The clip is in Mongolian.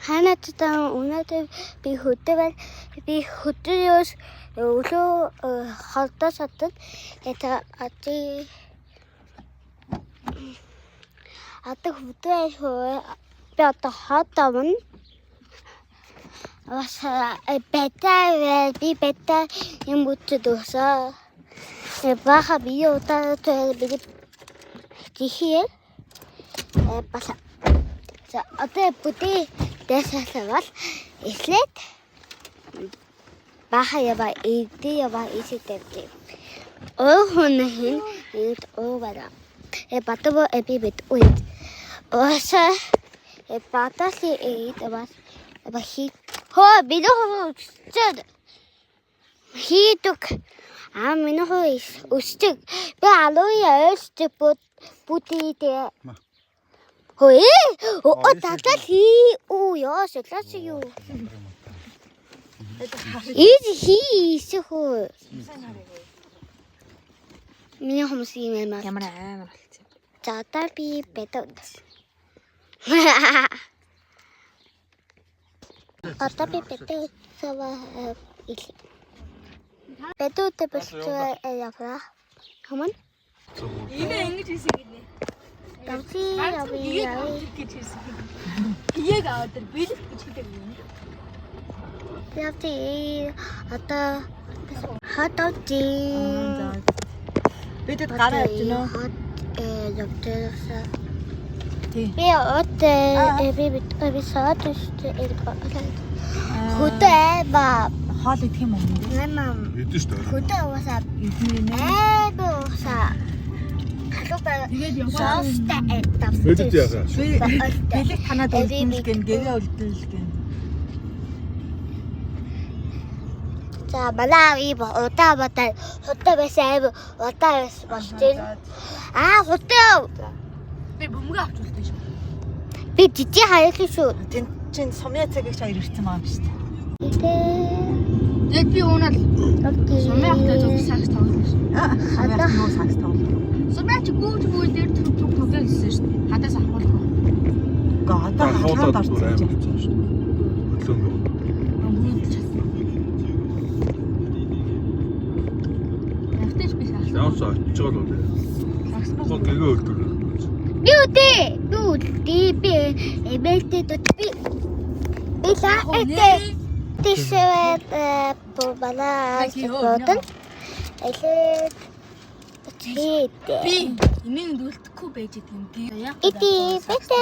하나도 오늘도 비 후드만 비 후드요스 우로 헐떠서든 это 아트 후드에서 뼈도 헐떠면 와서 비 베타 이무트도서 바하 비오타 비 지히에 바사 자 어때 부디 대사서වත් 이슬렛 바하야바 이디야바 이시테티 오호는 이 오바다 바토보 에비비트 오이 오사 바타시 에이타바 바히 호 비도 쩌드 히뚝 아미노 호이스 우스틱 베알로야 우스틱 부티테 Ôi, tata hi, ja, så klasse jo. Hi, så hur. Mina har musik med mig. Ямар амар болчих. Tata bi betot. Tata bi betot. Så var ikke. Betot det består af hvad? Kom on. Ийм ингэж хийсэн гинэ. Тамси яви. Хийг аваад бэлэг гэж хэлдэг юм. Яви ата хатати. Бидэд гараа явж гинөө. Явтааса. Тий. Би би саатст хөтэ ба Хоол идэх юм уу? нэмам Эдэн шүү дээ. хөтэ уусаа бууса Тэгээд соста Эдэд ягаа. бэлэг танаад үлдэнэл гэн гэгээ үлдэнэл гэн. за балаа ибо удаа батаа хөтэ байсаа удаа болчих. Хөтэ Би бөмбөг авч үлдэн шүү. би жижи хаяг шүү. Тэн чин сумья цагийг хоёр ирсэн маа юм шүү дээ. Тэгээд би уунаад сумья автай зөв сакс тоглож шүү. хадаа Нуу сакс тоглож. Сумья ч гүүж дээр төв тоглож ирсэн шүү дээ. Хадаас авах. Одоо хатаад орсон юм. Хөдлөнгөө. Автаж би сакс. Явж байгаа л үү. Гол гэгээ өлтөр. би эбэлтэд би лаа тийшээ балаа бодон элэд Би эмийн дүүлдэхгүй байж идэв юм. ити бэтэ